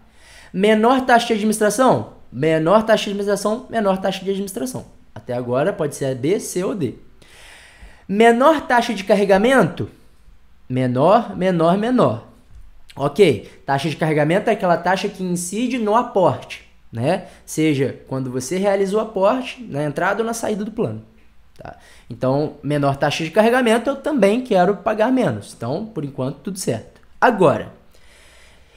Menor taxa de administração? Menor taxa de administração, menor taxa de administração. Até agora pode ser a B, C ou D. Menor taxa de carregamento? Menor, menor, menor. Ok, taxa de carregamento é aquela taxa que incide no aporte, né? Seja quando você realiza o aporte, na entrada ou na saída do plano. Tá? Então, menor taxa de carregamento eu também quero pagar menos. Então, por enquanto, tudo certo. Agora,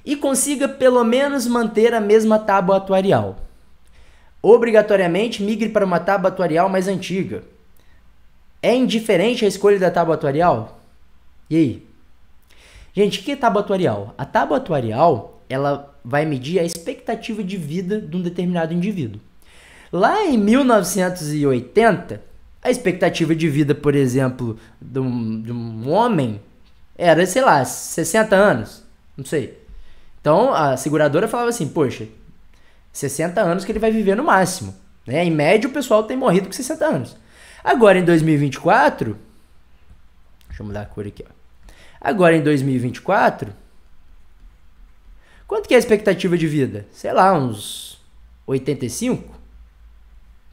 e consiga pelo menos manter a mesma tábua atuarial. Obrigatoriamente migre para uma tábua atuarial mais antiga. É indiferente a escolha da tábua atuarial? E aí? Gente, o que é tábua atuarial? A tábua atuarial, ela vai medir a expectativa de vida de um determinado indivíduo. Lá em 1980, a expectativa de vida, por exemplo, de um homem era, sei lá, 60 anos. Não sei. Então, a seguradora falava assim, poxa, 60 anos que ele vai viver no máximo. Né? Em média, o pessoal tem morrido com 60 anos. Agora, em 2024... Deixa eu mudar a cor aqui. Ó. Agora, em 2024... Quanto que é a expectativa de vida? Sei lá, uns 85? Não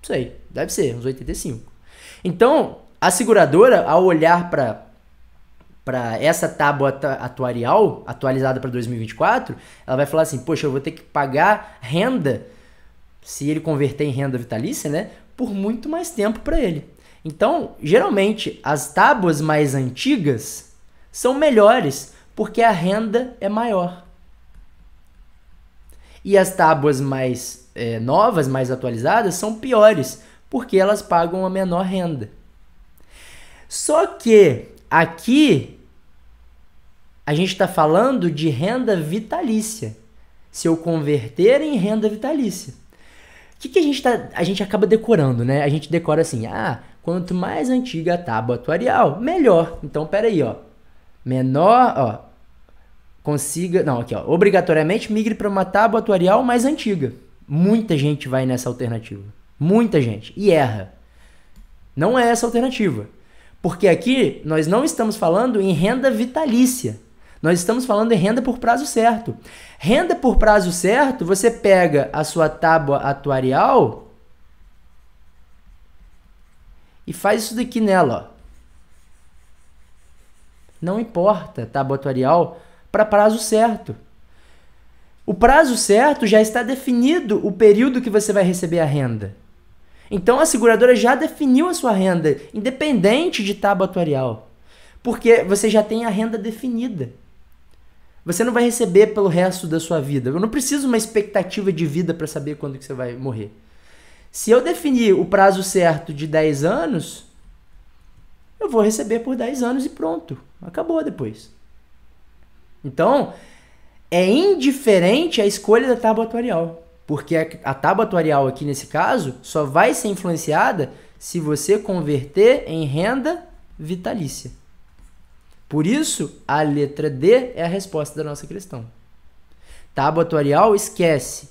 sei, deve ser, uns 85. Então, a seguradora, ao olhar para essa tábua atuarial, atualizada para 2024, ela vai falar assim, poxa, eu vou ter que pagar renda, se ele converter em renda vitalícia, né, por muito mais tempo para ele. Então, geralmente, as tábuas mais antigas são melhores, porque a renda é maior. E as tábuas mais novas, mais atualizadas, são piores, porque elas pagam a menor renda. Só que aqui a gente está falando de renda vitalícia. Se eu converter em renda vitalícia. O que a gente acaba decorando, né? A gente decora assim, quanto mais antiga a tábua atuarial, melhor. Então, peraí, ó. Menor, ó. Consiga... Não, aqui, ó. Obrigatoriamente migre para uma tábua atuarial mais antiga. Muita gente vai nessa alternativa. Muita gente. E erra. Não é essa a alternativa. Porque aqui nós não estamos falando em renda vitalícia. Nós estamos falando em renda por prazo certo. Renda por prazo certo, você pega a sua tábua atuarial e faz isso daqui nela. Ó. Não importa tábua atuarial para prazo certo. O prazo certo já está definido o período que você vai receber a renda. Então a seguradora já definiu a sua renda, independente de tábua atuarial. Porque você já tem a renda definida. Você não vai receber pelo resto da sua vida. Eu não preciso de uma expectativa de vida para saber quando que você vai morrer. Se eu definir o prazo certo de 10 anos, eu vou receber por 10 anos e pronto. Acabou depois. Então, é indiferente a escolha da tábua atuarial. Porque a tábua atuarial aqui nesse caso só vai ser influenciada se você converter em renda vitalícia. Por isso, a letra D é a resposta da nossa questão. Tábua atuarial, esquece.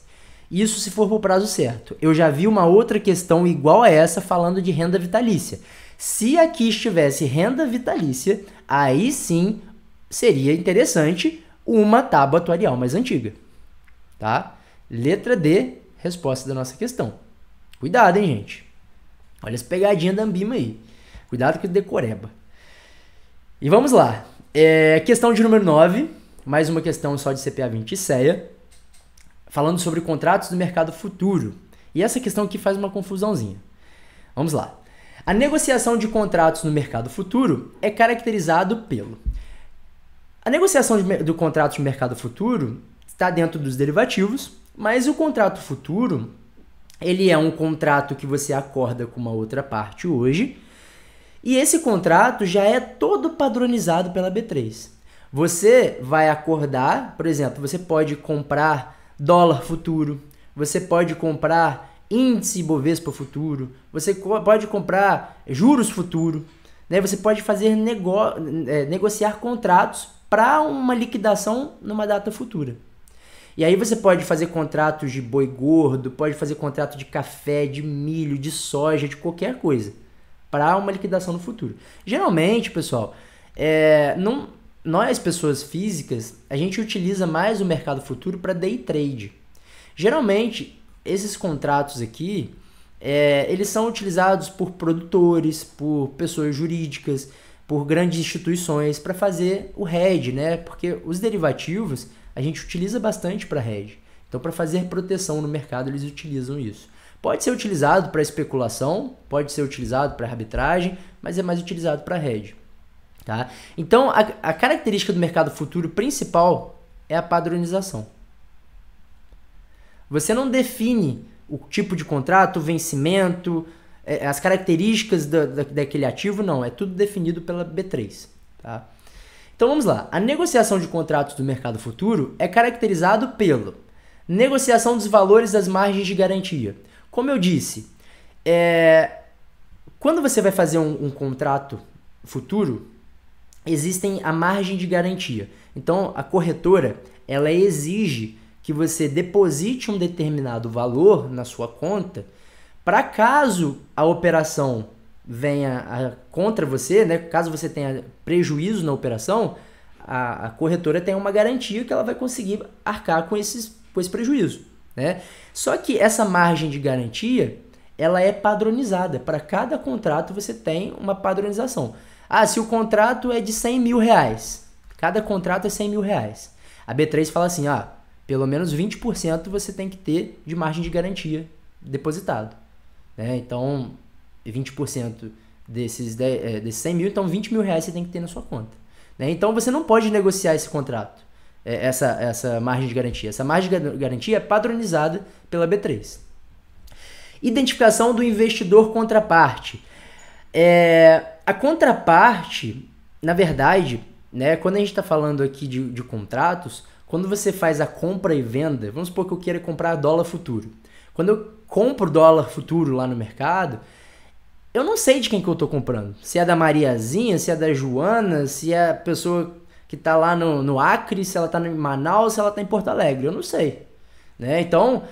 Isso se for para o prazo certo. Eu já vi uma outra questão igual a essa falando de renda vitalícia. Se aqui estivesse renda vitalícia, aí sim seria interessante uma tábua atuarial mais antiga. Tá? Letra D, resposta da nossa questão. Cuidado, hein, gente? Olha as pegadinhas da Ambima aí. Cuidado com o decoreba. E vamos lá. Questão de número 9. Mais uma questão só de CPA 20 e CEA. Falando sobre contratos do mercado futuro. E essa questão aqui faz uma confusãozinha. Vamos lá. A negociação de contratos no mercado futuro é caracterizado pelo... A negociação do contrato de mercado futuro está dentro dos derivativos, mas o contrato futuro, ele é um contrato que você acorda com uma outra parte hoje, e esse contrato já é todo padronizado pela B3. Você vai acordar, por exemplo, você pode comprar dólar futuro, você pode comprar índice Bovespa futuro, você pode comprar juros futuro, né? Você pode fazer negociar contratos para uma liquidação numa data futura. E aí você pode fazer contratos de boi gordo, pode fazer contrato de café, de milho, de soja, de qualquer coisa, para uma liquidação no futuro. Geralmente, pessoal, nós, pessoas físicas, a gente utiliza mais o mercado futuro para day trade. Geralmente, esses contratos aqui, eles são utilizados por produtores, por pessoas jurídicas, por grandes instituições para fazer o hedge, né? Porque os derivativos a gente utiliza bastante para hedge. Então, para fazer proteção no mercado, eles utilizam isso. Pode ser utilizado para especulação, pode ser utilizado para arbitragem, mas é mais utilizado para hedge. Tá? Então, a característica do mercado futuro principal é a padronização. Você não define o tipo de contrato, o vencimento, as características daquele ativo, não. É tudo definido pela B3. Tá? Então, vamos lá. A negociação de contratos do mercado futuro é caracterizado pela negociação dos valores das margens de garantia. Como eu disse, quando você vai fazer um contrato futuro, existem a margem de garantia. Então, a corretora, ela exige que você deposite um determinado valor na sua conta para caso a operação venha contra você, né? Caso você tenha prejuízo na operação, a corretora tem uma garantia que ela vai conseguir arcar com esse prejuízo, né? Só que essa margem de garantia, ela é padronizada. Para cada contrato você tem uma padronização. Se o contrato é de 100 mil reais, cada contrato é 100 mil reais. A B3 fala assim, pelo menos 20% você tem que ter de margem de garantia depositado. Né? Então, 20% desses 100 mil, então 20 mil reais você tem que ter na sua conta. Né? Então, você não pode negociar esse contrato, essa margem de garantia. Essa margem de garantia é padronizada pela B3. Identificação do investidor contraparte. A contraparte, na verdade, né, quando a gente está falando aqui de contratos, quando você faz a compra e venda, vamos supor que eu queira comprar dólar futuro. Quando eu compro dólar futuro lá no mercado, eu não sei de quem que eu estou comprando. Se é da Mariazinha, se é da Joana, se é a pessoa que está lá no Acre, se ela está em Manaus, se ela está em Porto Alegre. Eu não sei. Né? Então,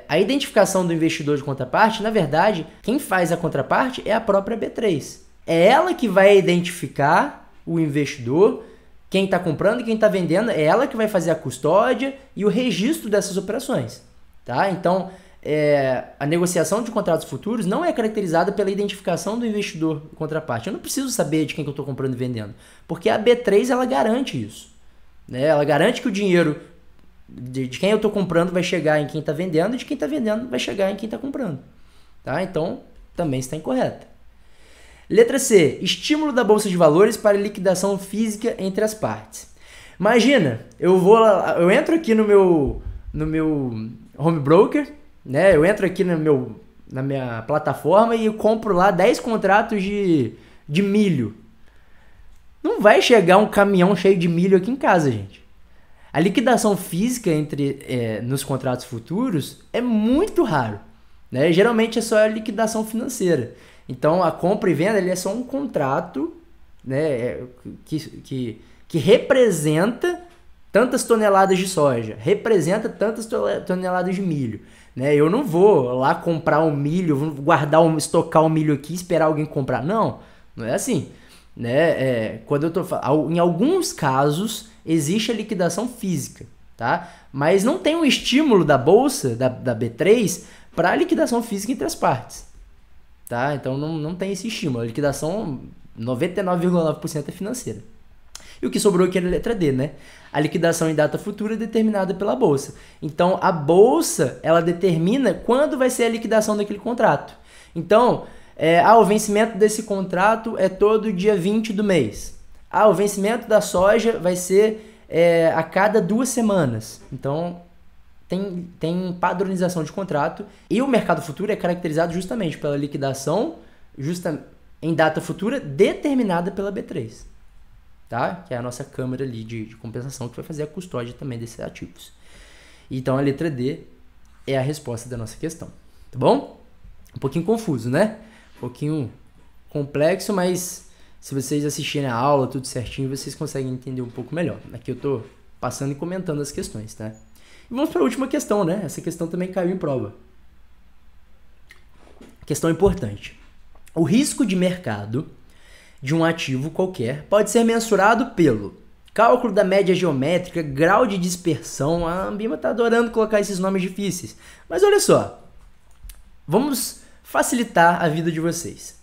a identificação do investidor de contraparte, na verdade, quem faz a contraparte é a própria B3. É ela que vai identificar o investidor, quem está comprando e quem está vendendo, é ela que vai fazer a custódia e o registro dessas operações. Tá? Então, a negociação de contratos futuros não é caracterizada pela identificação do investidor contraparte. Eu não preciso saber de quem que eu estou comprando e vendendo, porque a B3 ela garante isso. Né? Ela garante que o dinheiro de quem eu estou comprando vai chegar em quem está vendendo e de quem está vendendo vai chegar em quem está comprando. Tá? Então, também está incorreta. Letra C. Estímulo da Bolsa de Valores para liquidação física entre as partes. Imagina, eu entro aqui no meu home broker, né? Eu entro aqui na minha plataforma e eu compro lá 10 contratos de milho. Não vai chegar um caminhão cheio de milho aqui em casa, gente. A liquidação física nos contratos futuros é muito raro. Né? Geralmente é só a liquidação financeira. Então, a compra e venda é só um contrato, né, que representa tantas toneladas de soja, representa tantas toneladas de milho. Né? Eu não vou lá comprar o milho, vou estocar o milho aqui e esperar alguém comprar. Não é assim. Né? Em alguns casos, existe a liquidação física, tá? Mas não tem um estímulo da Bolsa, da B3, para a liquidação física entre as partes. Tá? Então não tem esse estímulo. A liquidação 99,9% é financeira. E o que sobrou aqui era a letra D, né? A liquidação em data futura é determinada pela Bolsa. Então a Bolsa ela determina quando vai ser a liquidação daquele contrato. Então, o vencimento desse contrato é todo dia 20 do mês. o vencimento da soja vai ser a cada 2 semanas. Então, tem padronização de contrato e o mercado futuro é caracterizado justamente pela liquidação em data futura determinada pela B3, tá? Que é a nossa câmara ali de compensação que vai fazer a custódia também desses ativos. Então a letra D é a resposta da nossa questão, tá bom? Um pouquinho confuso, né? Um pouquinho complexo, mas se vocês assistirem a aula tudo certinho, vocês conseguem entender um pouco melhor. Aqui eu tô passando e comentando as questões, tá? E vamos para a última questão, né? Essa questão também caiu em prova. Questão importante. O risco de mercado de um ativo qualquer pode ser mensurado pelo cálculo da média geométrica, grau de dispersão. A Ambima tá adorando colocar esses nomes difíceis. Mas olha só, vamos facilitar a vida de vocês.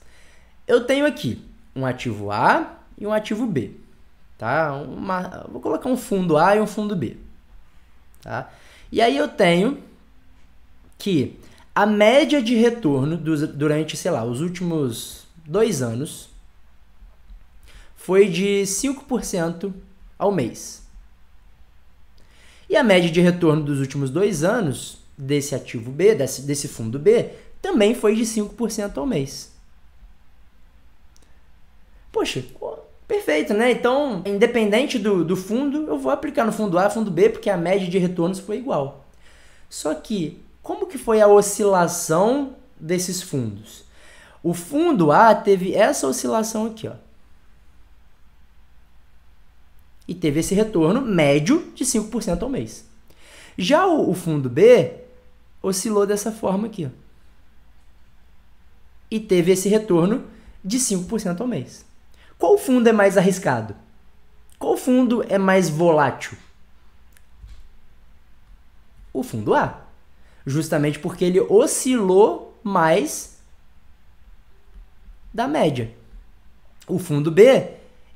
Eu tenho aqui um ativo A e um ativo B, tá? Vou colocar um fundo A e um fundo B, tá? E aí eu tenho que a média de retorno durante, sei lá, os últimos 2 anos foi de 5% ao mês. E a média de retorno dos últimos 2 anos desse ativo B, desse fundo B, também foi de 5% ao mês. Poxa, perfeito, né? Então, independente do fundo, eu vou aplicar no fundo A, fundo B, porque a média de retornos foi igual. Só que, como que foi a oscilação desses fundos? O fundo A teve essa oscilação aqui, ó. E teve esse retorno médio de 5% ao mês. Já o fundo B oscilou dessa forma aqui, ó. E teve esse retorno de 5% ao mês. Qual fundo é mais arriscado? Qual fundo é mais volátil? O fundo A. Justamente porque ele oscilou mais da média. O fundo B,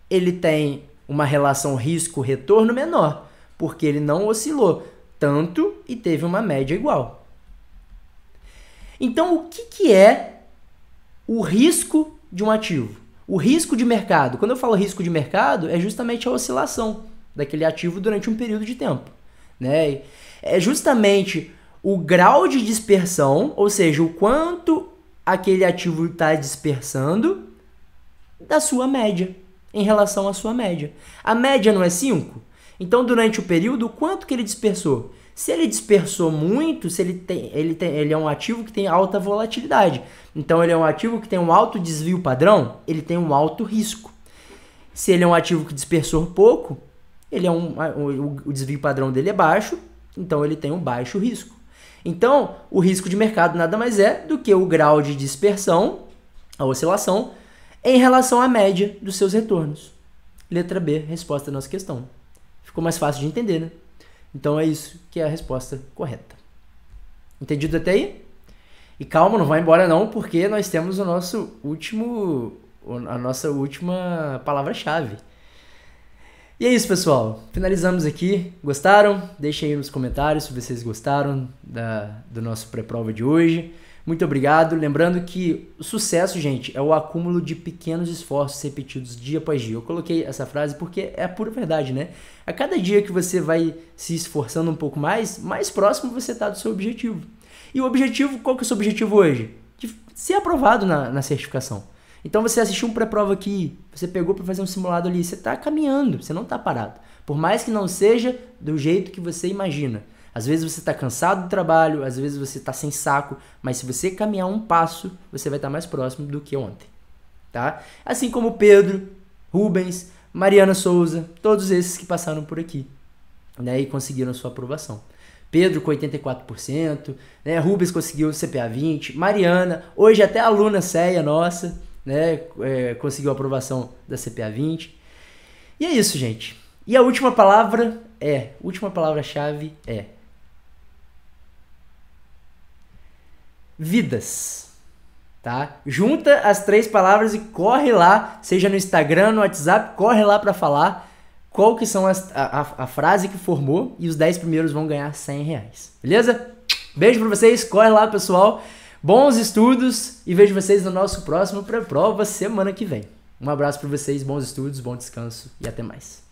ele tem uma relação risco-retorno menor, porque ele não oscilou tanto e teve uma média igual. Então, o que é o risco de um ativo? O risco de mercado. Quando eu falo risco de mercado, é justamente a oscilação daquele ativo durante um período de tempo, né? É justamente o grau de dispersão, ou seja, o quanto aquele ativo está dispersando da sua média, em relação à sua média. A média não é 5? Então, durante o período, o quanto que ele dispersou? Se ele dispersou muito, se ele é um ativo que tem alta volatilidade. Então, ele é um ativo que tem um alto desvio padrão, ele tem um alto risco. Se ele é um ativo que dispersou pouco, o desvio padrão dele é baixo, então ele tem um baixo risco. Então, o risco de mercado nada mais é do que o grau de dispersão, a oscilação, em relação à média dos seus retornos. Letra B, resposta da nossa questão. Ficou mais fácil de entender, né? Então é isso que é a resposta correta. Entendido até aí? E calma, não vai embora não, porque nós temos a nossa última palavra-chave. E é isso, pessoal. Finalizamos aqui. Gostaram? Deixem aí nos comentários se vocês gostaram do nosso pré-prova de hoje. Muito obrigado. Lembrando que o sucesso, gente, é o acúmulo de pequenos esforços repetidos dia após dia. Eu coloquei essa frase porque é a pura verdade, né? A cada dia que você vai se esforçando um pouco mais próximo você está do seu objetivo. E o objetivo, qual que é o seu objetivo hoje? De ser aprovado na certificação. Então você assistiu um pré-prova aqui, você pegou para fazer um simulado ali, você está caminhando, você não está parado. Por mais que não seja do jeito que você imagina. Às vezes você está cansado do trabalho, às vezes você está sem saco, mas se você caminhar um passo, você vai estar mais próximo do que ontem, tá? Assim como Pedro, Rubens, Mariana Souza, todos esses que passaram por aqui, né, e conseguiram sua aprovação. Pedro com 84%, né, Rubens conseguiu CPA 20, Mariana, hoje até a aluna Céia nossa, né, conseguiu a aprovação da CPA 20. E é isso, gente. E a última palavra-chave é vidas, tá? Junta as 3 palavras e corre lá, seja no Instagram, no WhatsApp, corre lá para falar qual que são a frase que formou e os 10 primeiros vão ganhar R$100, beleza? Beijo para vocês, corre lá, pessoal. Bons estudos e vejo vocês no nosso próximo pré-prova semana que vem. Um abraço para vocês, bons estudos, bom descanso e até mais.